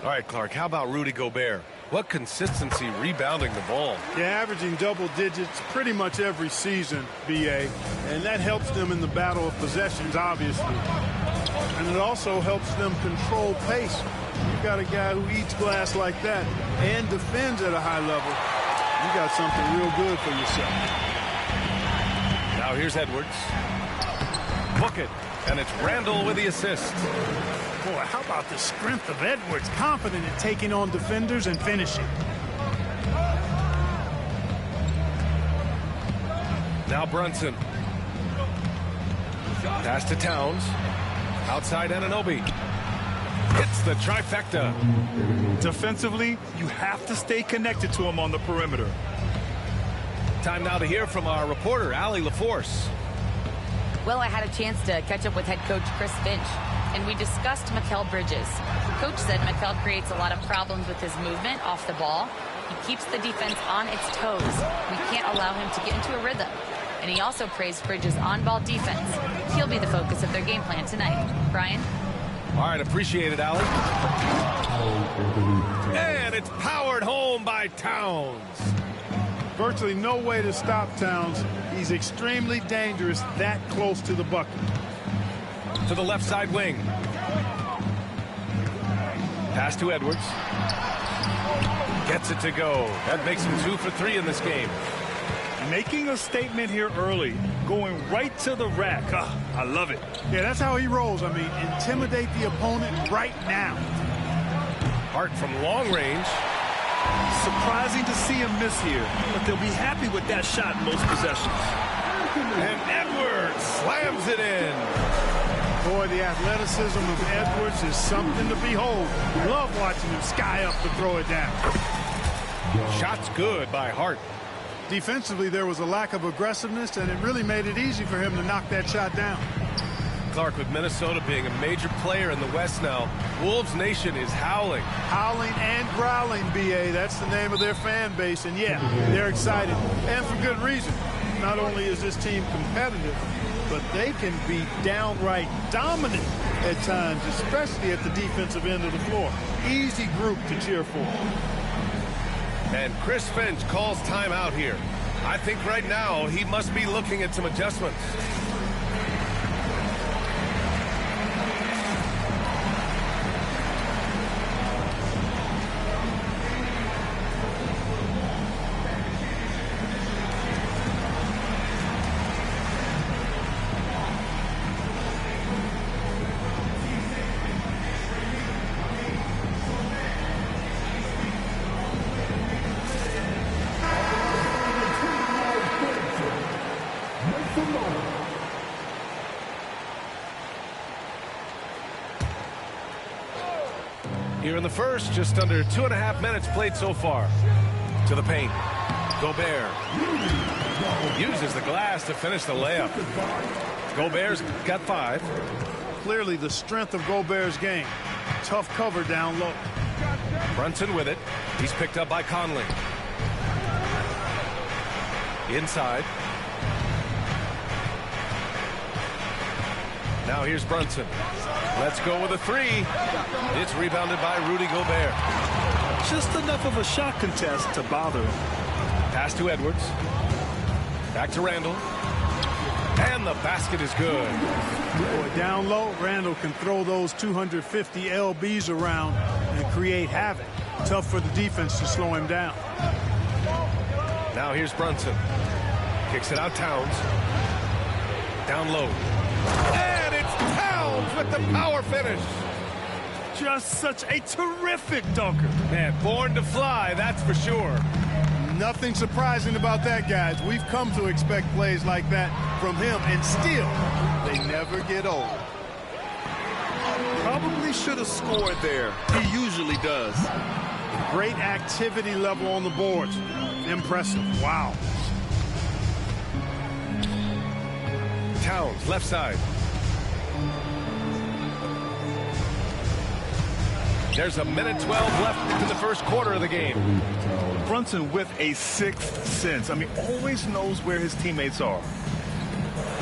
All right, Clark, how about Rudy Gobert? What consistency rebounding the ball. Yeah, averaging double digits pretty much every season, B.A., and that helps them in the battle of possessions, obviously. And it also helps them control pace. You've got a guy who eats glass like that and defends at a high level. You got something real good for yourself. Now here's Edwards. Book it, and it's Randall with the assist. Boy, how about the strength of Edwards, confident in taking on defenders and finishing. Now Brunson. Pass to Towns. Outside Anunoby. Hits the trifecta. Defensively, you have to stay connected to him on the perimeter. Time now to hear from our reporter, Allie LaForce. Well, I had a chance to catch up with head coach Chris Finch, and we discussed Mikal Bridges. Coach said Mikal creates a lot of problems with his movement off the ball. He keeps the defense on its toes. We can't allow him to get into a rhythm. And he also praised Bridges' on-ball defense. He'll be the focus of their game plan tonight. Brian? All right, appreciate it, Allie. And it's powered home by Towns. Virtually no way to stop Towns. He's extremely dangerous that close to the bucket. To the left side wing. Pass to Edwards. Gets it to go. That makes him 2 for 3 in this game. Making a statement here early. Going right to the rack. I love it. Yeah, that's how he rolls. I mean, intimidate the opponent right now. Hart from long range. Surprising to see him miss here, but they'll be happy with that shot in most possessions. And Edwards slams it in. Boy, the athleticism of Edwards is something to behold. Love watching him sky up to throw it down. Shot's good by Hart. Defensively, there was a lack of aggressiveness, and it really made it easy for him to knock that shot down. Clark, with Minnesota being a major player in the West now, Wolves Nation is howling. Howling and growling, B.A. That's the name of their fan base. And, yeah, they're excited. And for good reason. Not only is this team competitive, but they can be downright dominant at times, especially at the defensive end of the floor. Easy group to cheer for. And Chris Finch calls timeout here. I think right now he must be looking at some adjustments. Here in the first, just under 2.5 minutes played so far. To the paint. Gobert uses the glass to finish the layup. Gobert's got 5. Clearly the strength of Gobert's game. Tough cover down low. Brunson with it. He's picked up by Conley. Inside. Now here's Brunson. Let's go with a 3. It's rebounded by Rudy Gobert. Just enough of a shot contest to bother him. Pass to Edwards. Back to Randall. And the basket is good. Boy, down low, Randall can throw those 250 LBs around and create havoc. Tough for the defense to slow him down. Now here's Brunson. Kicks it out Towns. Down low. And it's Towns with the power finish. Just such a terrific dunker. Man, born to fly, that's for sure. Nothing surprising about that, guys. We've come to expect plays like that from him, and still, they never get old. Probably should have scored there. He usually does. Great activity level on the boards. Impressive. Wow. Towns, left side. There's a minute 12 left in the first quarter of the game. Brunson with a sixth sense. I mean, always knows where his teammates are.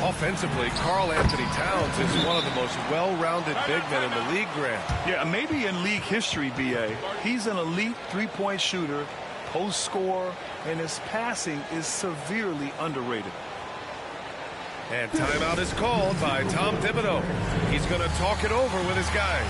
Offensively, Karl Anthony Towns is one of the most well-rounded big men in the league, Grant. Yeah, maybe in league history, B.A. He's an elite three-point shooter, post scorer, and his passing is severely underrated. And timeout is called by Tom Thibodeau. He's going to talk it over with his guys.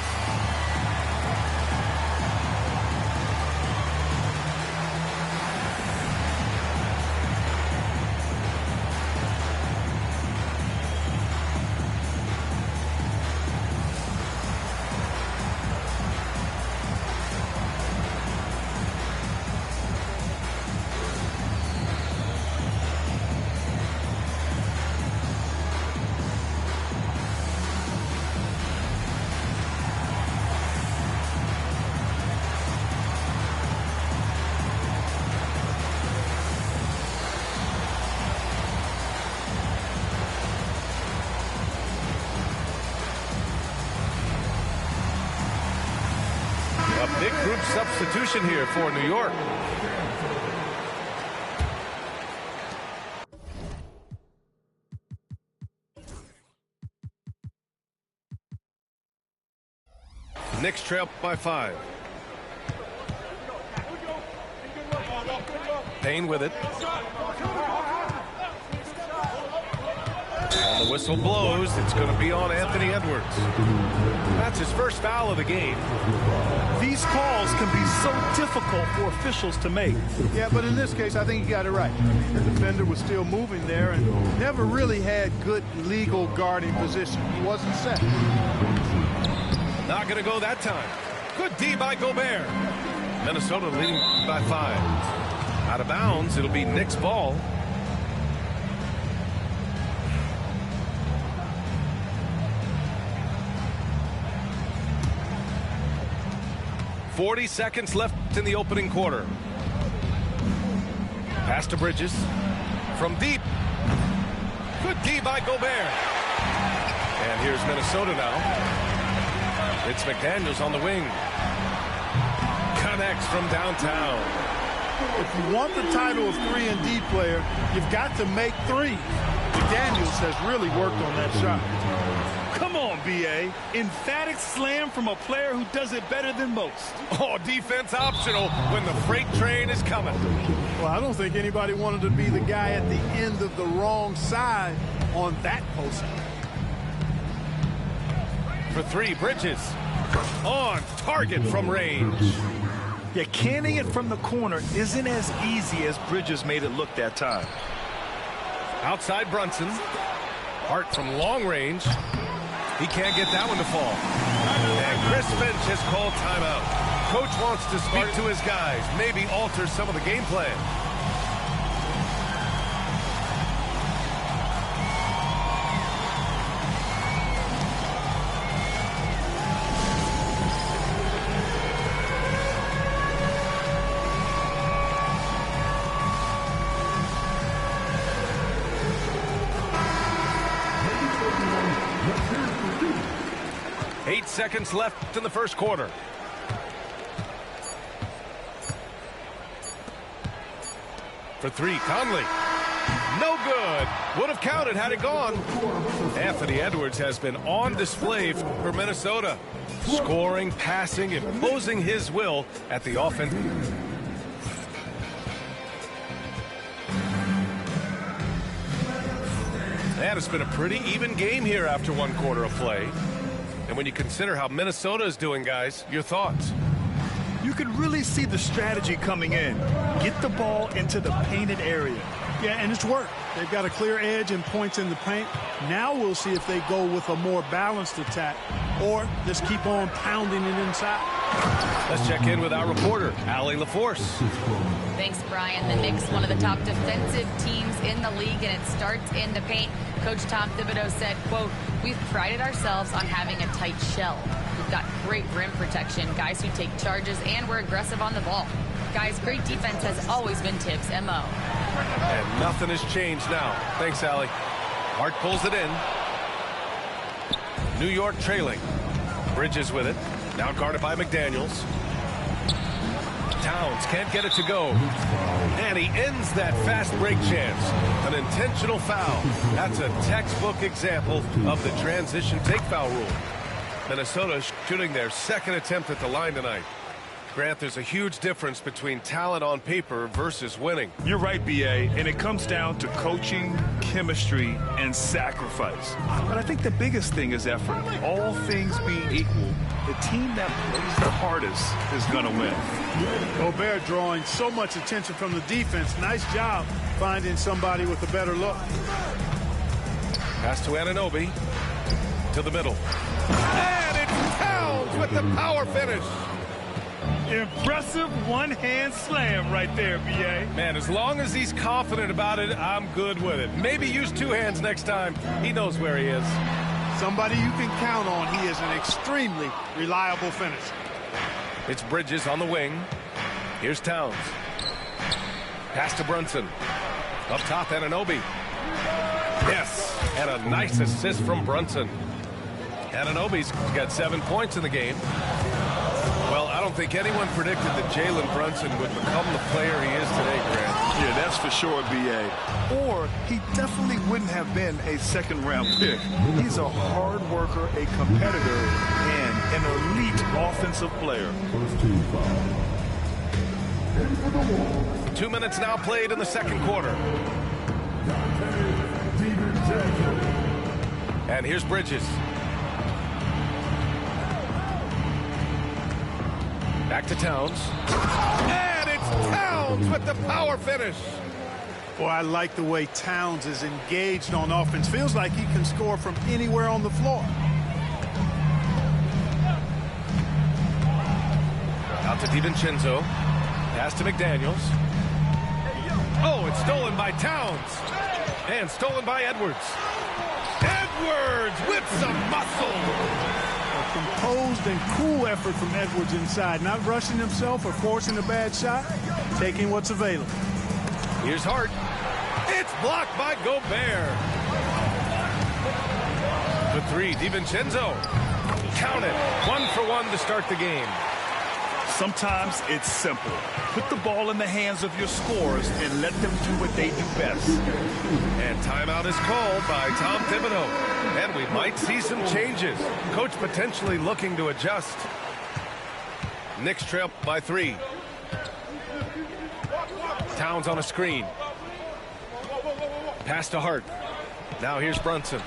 Big group substitution here for New York. Knicks trail by 5. Payne with it. And the whistle blows. It's going to be on Anthony Edwards. That's his first foul of the game. These calls can be so difficult for officials to make. Yeah, but in this case, I think he got it right. The defender was still moving there and never really had good legal guarding position. He wasn't set. Not going to go that time. Good D by Gobert. Minnesota leading by 5. Out of bounds, it'll be Knicks ball. .40 seconds left in the opening quarter. Pass to Bridges. From deep. Good D by Gobert. And here's Minnesota now. It's McDaniels on the wing. Connects from downtown. If you want the title of 3-and-D player, you've got to make threes. McDaniels has really worked on that shot. Come on, B.A. Emphatic slam from a player who does it better than most. Oh, defense optional when the freight train is coming. Well, I don't think anybody wanted to be the guy at the end of the wrong side on that post. For 3, Bridges. On target from range. Yeah, canning it from the corner isn't as easy as Bridges made it look that time. Outside Brunson. Hart from long range. He can't get that one to fall. And Chris Finch has called timeout. Coach wants to speak to his guys, maybe alter some of the game plan. Seconds left in the first quarter. For 3, Conley. No good. Would have counted had it gone. Anthony Edwards has been on display for Minnesota. Scoring, passing, imposing his will at the offense. And it's been a pretty even game here after 1 quarter of play. And when you consider how Minnesota is doing, guys, your thoughts? You could really see the strategy coming in. Get the ball into the painted area. Yeah, and it's worked. They've got a clear edge and points in the paint. Now we'll see if they go with a more balanced attack or just keep on pounding it inside. Let's check in with our reporter, Allie LaForce. Thanks, Brian. The Knicks, one of the top defensive teams in the league, and it starts in the paint. Coach Tom Thibodeau said, quote, "We've prided ourselves on having a tight shell. We've got great rim protection, guys who take charges, and we're aggressive on the ball. Guys, great defense has always been Tibbs' MO." And nothing has changed now. Thanks, Allie. Hart pulls it in. New York trailing. Bridges with it. Now guarded by McDaniels. Towns can't get it to go. And he ends that fast break chance. An intentional foul. That's a textbook example of the transition take foul rule. Minnesota shooting their second attempt at the line tonight. Grant, there's a huge difference between talent on paper versus winning. You're right, B.A., and it comes down to coaching, chemistry, and sacrifice. But I think the biggest thing is effort. All things being equal, the team that plays the hardest is going to win. Gobert drawing so much attention from the defense. Nice job finding somebody with a better look. Pass to Anunoby. To the middle. And it's Towns with the power finish. Impressive one-hand slam right there, B.A. Man, as long as he's confident about it, I'm good with it. Maybe use two hands next time. He knows where he is. Somebody you can count on. He is an extremely reliable finisher. It's Bridges on the wing. Here's Towns. Pass to Brunson. Up top, Anunoby. Yes, and a nice assist from Brunson. Anunoby's got 7 points in the game. Well, I don't think anyone predicted that Jalen Brunson would become the player he is today, Grant. Yeah, that's for sure, B.A. Or he definitely wouldn't have been a second-round pick. He's a hard worker, a competitor, and an elite offensive player. 2 minutes now played in the second quarter. And here's Bridges. Back to Towns. And it's Towns with the power finish. Boy, I like the way Towns is engaged on offense. Feels like he can score from anywhere on the floor. Out to DiVincenzo. Pass to McDaniels. Oh, it's stolen by Towns. And stolen by Edwards. Edwards with some muscle. A composed and cool effort from Edwards inside. Not rushing himself or forcing a bad shot. Taking what's available. Here's Hart. It's blocked by Gobert. The three, DiVincenzo. Count it. 1 for 1 to start the game. Sometimes it's simple. Put the ball in the hands of your scorers and let them do what they do best. And timeout is called by Tom Thibodeau. And we might see some changes. Coach potentially looking to adjust. Knicks trail by 3. Towns on a screen. Pass to Hart. Now here's Brunson.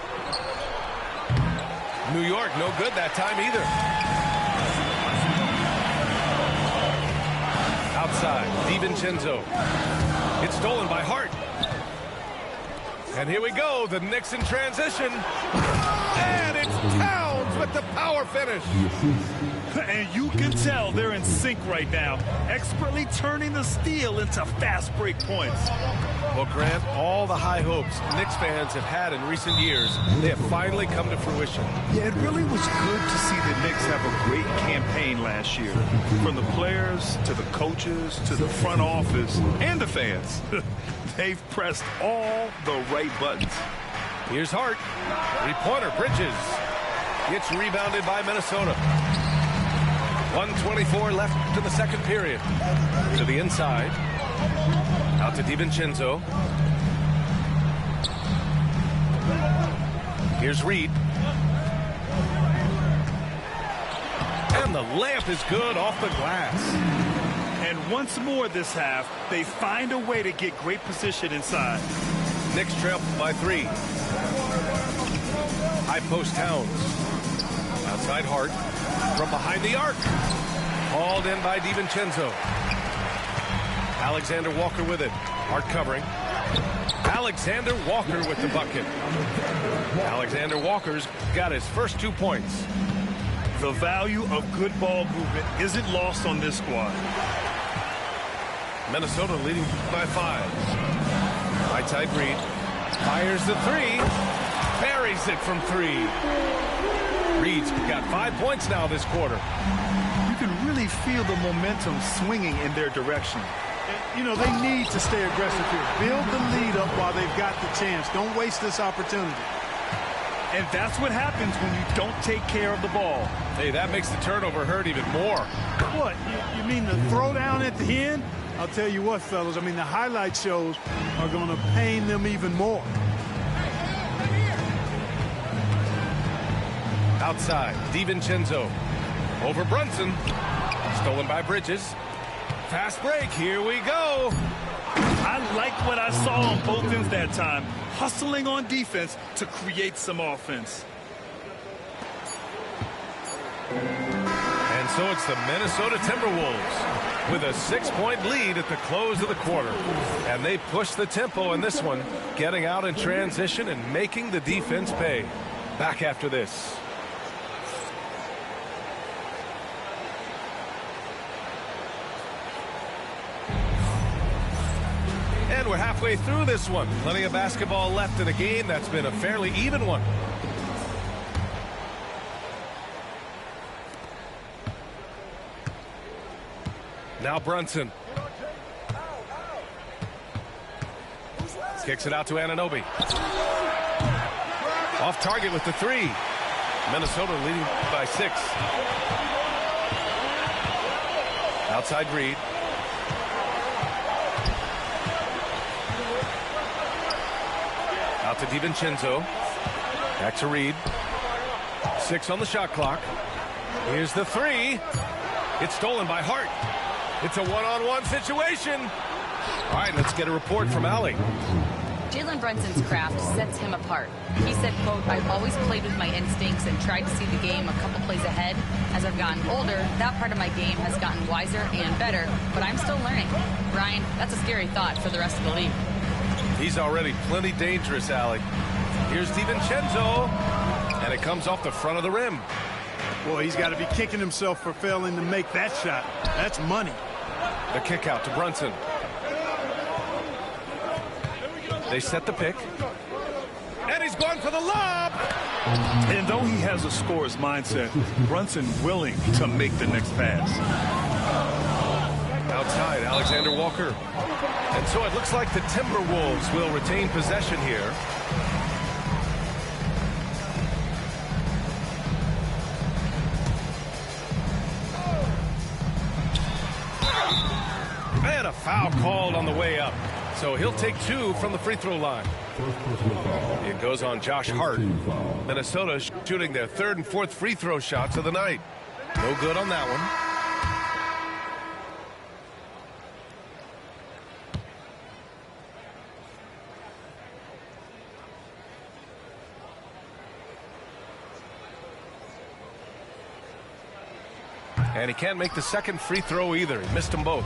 New York, no good that time either. Outside, DiVincenzo. It's stolen by Hart. And here we go, the Knicks in transition. And it's Towns with the power finish. And you can tell they're in sync right now, expertly turning the steal into fast break points. Well, Grant, all the high hopes Knicks fans have had in recent years, they have finally come to fruition. Yeah, it really was good to see the Knicks have a great campaign last year. From the players to the coaches to the front office and the fans. They've pressed all the right buttons. Here's Hart. Three-pointer, Bridges. It's rebounded by Minnesota. 1:24 left in the second period. To the inside. Out to DiVincenzo. Here's Reed. And the layup is good off the glass. And once more this half, they find a way to get great position inside. Knicks trail by 3. High post Towns. Outside Hart. From behind the arc. Hauled in by DiVincenzo. Alexander Walker with it. Hart covering. Alexander Walker with the bucket. Alexander Walker's got his first 2 points. The value of good ball movement isn't lost on this squad. Minnesota leading by 5. High-tight Reed. Fires the 3. Buries it from 3. Reed's got 5 points now this quarter. You can really feel the momentum swinging in their direction. You know, they need to stay aggressive here. Build the lead up while they've got the chance. Don't waste this opportunity. And that's what happens when you don't take care of the ball. Hey, that makes the turnover hurt even more. What, you mean the throwdown at the end? I'll tell you what, fellas, I mean, the highlight shows are going to pain them even more. Outside, DiVincenzo. Over Brunson. Stolen by Bridges. Fast break, here we go. I like what I saw on both ends that time. Hustling on defense to create some offense. And so it's the Minnesota Timberwolves with a 6-point lead at the close of the quarter. And they push the tempo in this one, getting out in transition and making the defense pay. Back after this. And we're halfway through this one. Plenty of basketball left in a game that's been a fairly even one. Now Brunson. Kicks it out to Anunoby. Off target with the three. Minnesota leading by 6. Outside Reed. Out to DiVincenzo. Back to Reed. 6 on the shot clock. Here's the three. It's stolen by Hart. It's a one-on-one situation. All right, let's get a report from Allie. Jalen Brunson's craft sets him apart. He said, quote, "I've always played with my instincts and tried to see the game a couple plays ahead. As I've gotten older, that part of my game has gotten wiser and better, but I'm still learning." Ryan, that's a scary thought for the rest of the league. He's already plenty dangerous, Allie. Here's DiVincenzo, and it comes off the front of the rim. Boy, he's got to be kicking himself for failing to make that shot. That's money. The kick out to Brunson. They set the pick. And he's going for the lob. And though he has a scorer's mindset, Brunson willing to make the next pass. Outside, Alexander Walker. And so it looks like the Timberwolves will retain possession here. And a foul called on the way up. So he'll take 2 from the free throw line. It goes on Josh Hart. Minnesota shooting their 3rd and 4th free throw shots of the night. No good on that one. And he can't make the 2nd free throw either. He missed them both.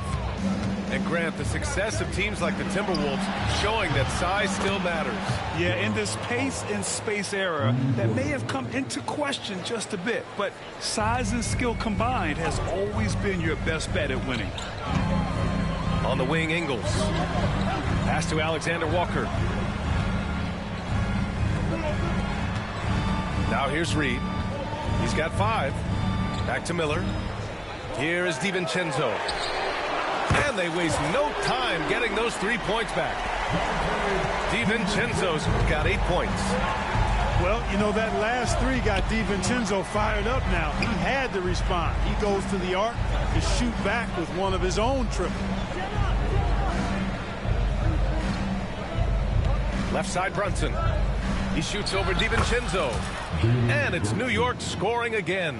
And Grant, the success of teams like the Timberwolves showing that size still matters. Yeah, in this pace and space era, that may have come into question just a bit, but size and skill combined has always been your best bet at winning. On the wing, Ingles. Pass to Alexander Walker. Now here's Reed. He's got 5. Back to Miller. Here is DiVincenzo. And they waste no time getting those 3 points back. DiVincenzo's got 8 points. Well, you know, that last 3 got DiVincenzo fired up now. He had to respond. He goes to the arc to shoot back with one of his own triples. Left side, Brunson. He shoots over DiVincenzo. And it's New York scoring again.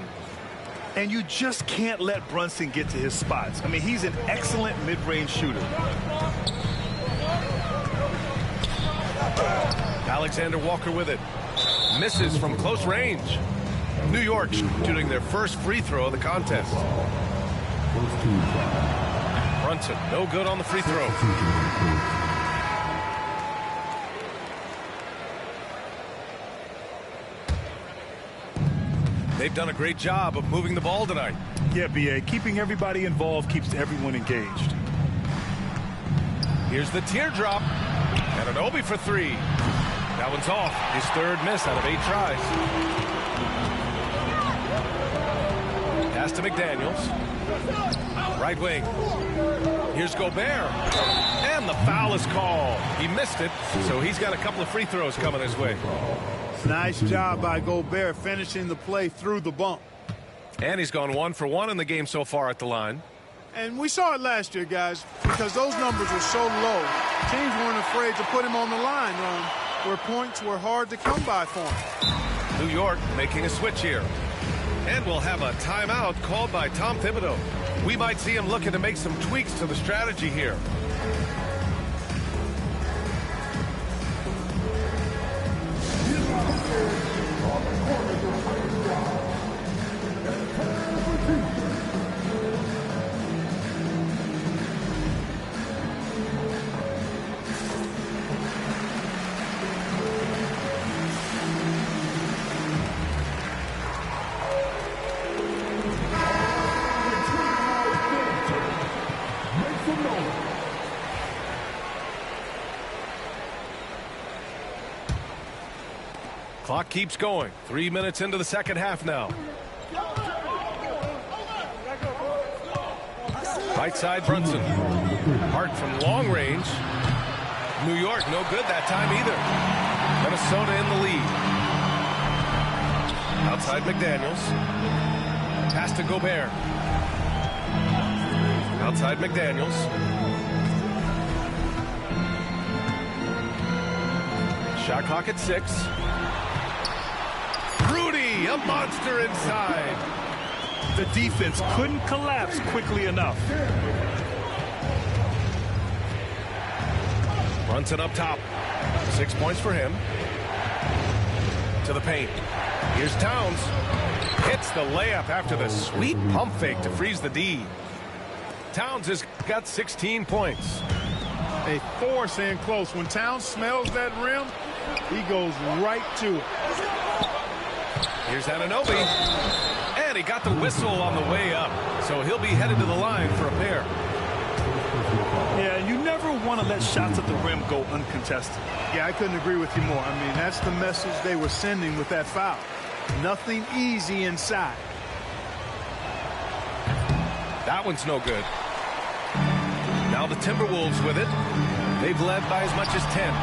And you just can't let Brunson get to his spots. I mean, he's an excellent mid-range shooter. Alexander Walker with it. Misses from close range. New York shooting their first free throw of the contest. Brunson, no good on the free throw. They've done a great job of moving the ball tonight. Yeah, B.A. Keeping everybody involved keeps everyone engaged. Here's the teardrop. Anunoby for 3. That one's off. His 3rd miss out of 8 tries. Pass to McDaniels. Right wing. Here's Gobert. And the foul is called. He missed it, so he's got a couple of free throws coming his way. Nice job by Gobert finishing the play through the bump. And he's gone 1 for 1 in the game so far at the line. And we saw it last year, guys, because those numbers were so low. Teams weren't afraid to put him on the line where points were hard to come by for him. New York making a switch here. And we'll have a timeout called by Tom Thibodeau. We might see him looking to make some tweaks to the strategy here. Clock keeps going. 3 minutes into the second half now. Right side Brunson. Hart from long range. New York no good that time either. Minnesota in the lead. Outside McDaniels. Pass to Gobert. Outside McDaniels. Shot clock at 6. Rudy, a monster inside. The defense couldn't collapse quickly enough. Brunson up top. 6 points for him. To the paint. Here's Towns. Hits the layup after the sweet pump fake to freeze the D. Towns has got 16 points. They force in close. When Towns smells that rim, he goes right to it. Here's Anunoby. And he got the whistle on the way up. So he'll be headed to the line for a pair. Yeah, you never want to let shots at the rim go uncontested. Yeah, I couldn't agree with you more. I mean, that's the message they were sending with that foul. Nothing easy inside. That one's no good. Now the Timberwolves with it. They've led by as much as 10.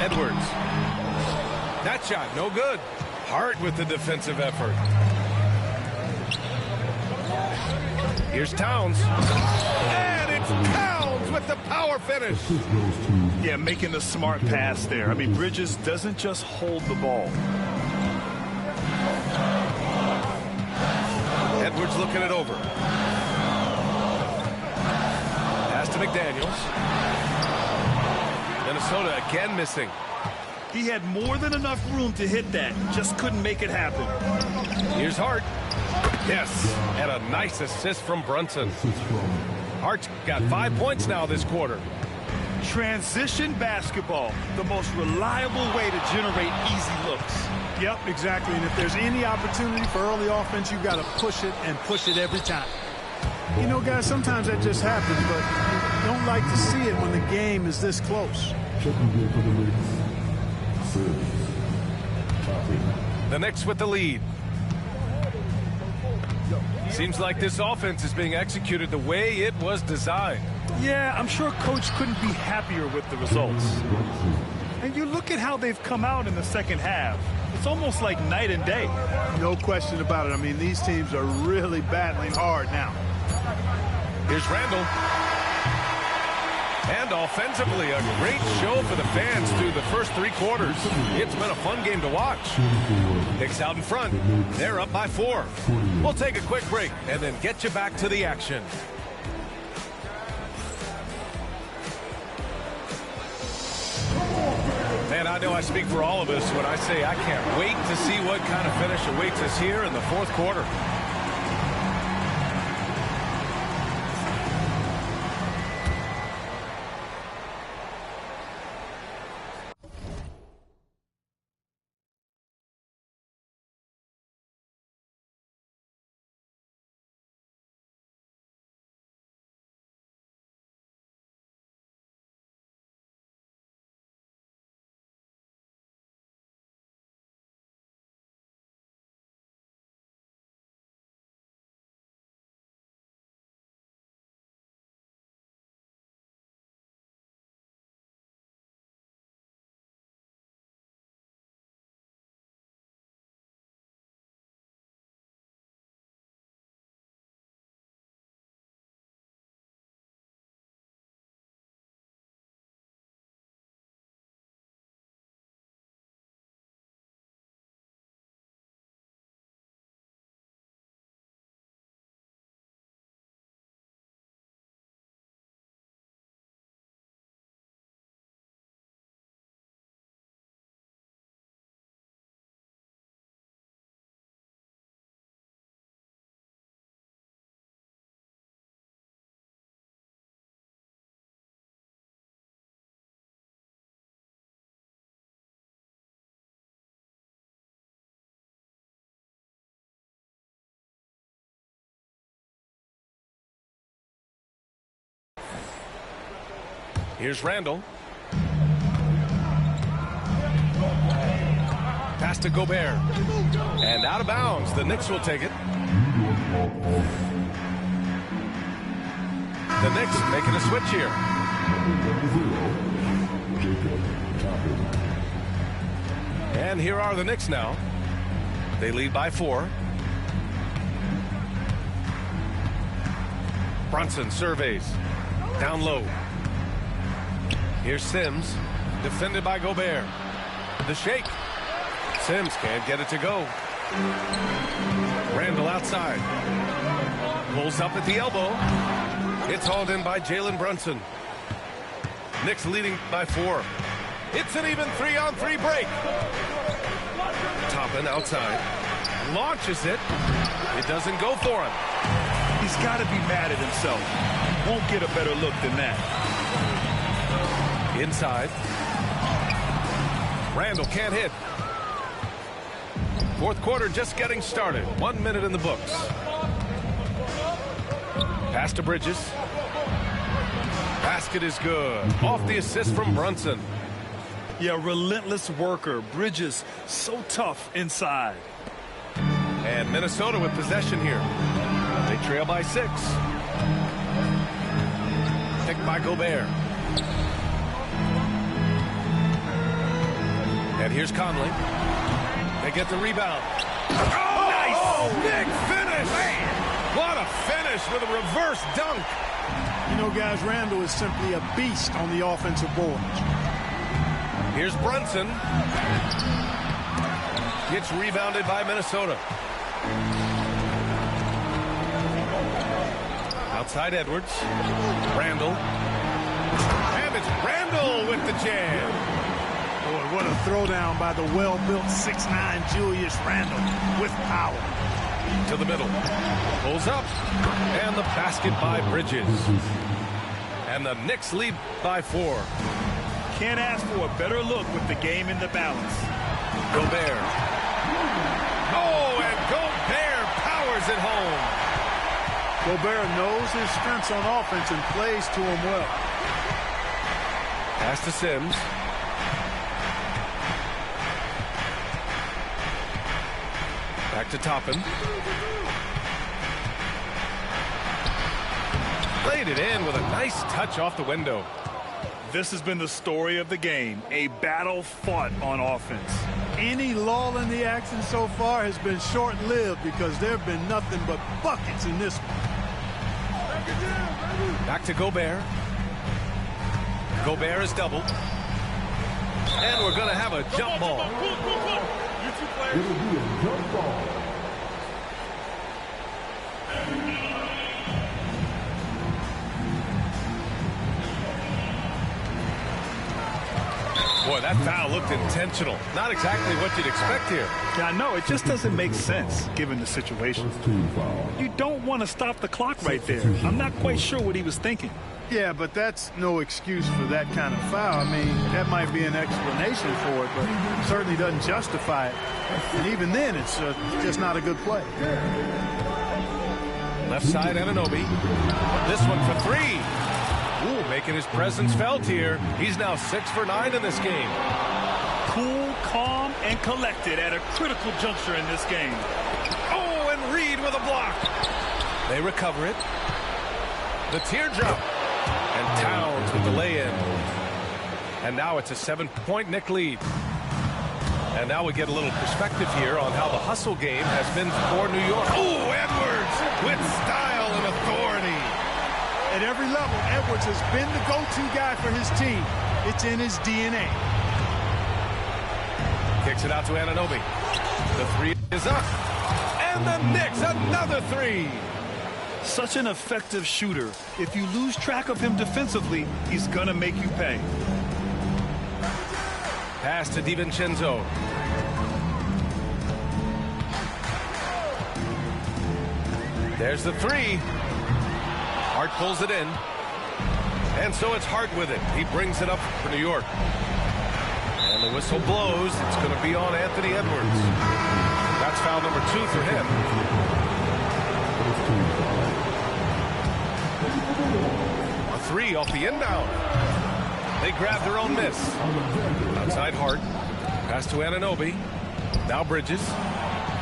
Edwards. That shot, no good. Hart with the defensive effort. Here's Towns. And it's Towns with the power finish. Yeah, making the smart pass there. I mean, Bridges doesn't just hold the ball. Edwards looking it over. Pass to McDaniels. Minnesota again missing. He had more than enough room to hit that. Just couldn't make it happen. Here's Hart. Yes, and a nice assist from Brunson. Hart's got 5 points now this quarter. Transition basketball, the most reliable way to generate easy looks. Yep, exactly. And if there's any opportunity for early offense, you've got to push it and push it every time. You know, guys, sometimes that just happens, but you don't like to see it when the game is this close. The Knicks with the lead. Seems like this offense is being executed the way it was designed. Yeah, I'm sure Coach couldn't be happier with the results. And you look at how they've come out in the second half. It's almost like night and day. No question about it. I mean, these teams are really battling hard now. Here's Randall. And offensively, a great show for the fans through the first 3 quarters. It's been a fun game to watch. Knicks out in front. They're up by 4. We'll take a quick break and then get you back to the action. Man, I know I speak for all of us when I say I can't wait to see what kind of finish awaits us here in the 4th quarter. Here's Randall. Pass to Gobert. And out of bounds. The Knicks will take it. The Knicks making a switch here. And here are the Knicks now. They lead by 4. Brunson surveys. Down low. Here's Sims. Defended by Gobert. The shake. Sims can't get it to go. Randall outside. Pulls up at the elbow. It's hauled in by Jalen Brunson. Knicks leading by 4. It's an even 3-on-3 break. Toppin outside. Launches it. It doesn't go for him. He's got to be mad at himself. Won't get a better look than that. Inside. Randall can't hit. Fourth quarter just getting started. 1 minute in the books. Pass to Bridges. Basket is good. Off the assist from Brunson. Yeah, relentless worker. Bridges, so tough inside. And Minnesota with possession here. They trail by 6. Picked by Gobert. And here's Conley. They get the rebound. Oh, nice! Oh, big finish! Man. What a finish with a reverse dunk. You know, guys, Randall is simply a beast on the offensive boards. Here's Brunson. Gets rebounded by Minnesota. Outside Edwards. Randall. And it's Randall with the jam. Boy, what a throwdown by the well-built 6'9" Julius Randle with power. To the middle. Pulls up. And the basket by Bridges. And the Knicks lead by 4. Can't ask for a better look with the game in the balance. Gobert. Oh, and Gobert powers it home. Gobert knows his strengths on offense and plays to him well. Pass to Sims. Back to Toppin. Laid it in with a nice touch off the window. This has been the story of the game, a battle fought on offense. Any lull in the action so far has been short-lived because there have been nothing but buckets in this one. Back to Gobert. Gobert is doubled. And we're going to have a jump ball. It'll be a jump ball. Boy, that foul looked intentional. Not exactly what you'd expect here. Yeah, I know. It just doesn't make sense given the situation. You don't want to stop the clock right there. I'm not quite sure what he was thinking. Yeah, but that's no excuse for that kind of foul. I mean, that might be an explanation for it, but it certainly doesn't justify it. And even then, it's just not a good play. Left side, Anunoby. This one for 3. Ooh, making his presence felt here. He's now 6 for 9 in this game. Cool, calm, and collected at a critical juncture in this game. Oh, and Reed with a block. They recover it. The teardrop. And Towns with the lay-in. And now it's a 7-point Knick lead. And now we get a little perspective here on how the hustle game has been for New York. Oh, Edwards with style and authority. At every level, Edwards has been the go-to guy for his team. It's in his DNA. Kicks it out to Anunoby. The 3 is up. And the Knicks, another 3. Such an effective shooter. If you lose track of him defensively, he's going to make you pay. Pass to DiVincenzo. There's the 3. Hart pulls it in. And so it's Hart with it. He brings it up for New York. And the whistle blows. It's going to be on Anthony Edwards. That's foul number 2 for him. A 3 off the inbound. They grab their own miss. Outside Hart. Pass to Anunoby. Now Bridges.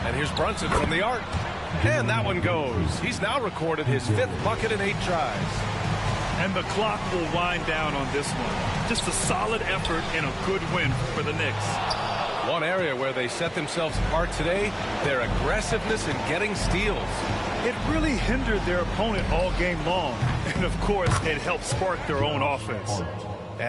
And here's Brunson from the arc. And that one goes. He's now recorded his 5th bucket in 8 tries. And the clock will wind down on this one. Just a solid effort and a good win for the Knicks. One area where they set themselves apart today, their aggressiveness in getting steals. It really hindered their opponent all game long. And, of course, it helped spark their own offense.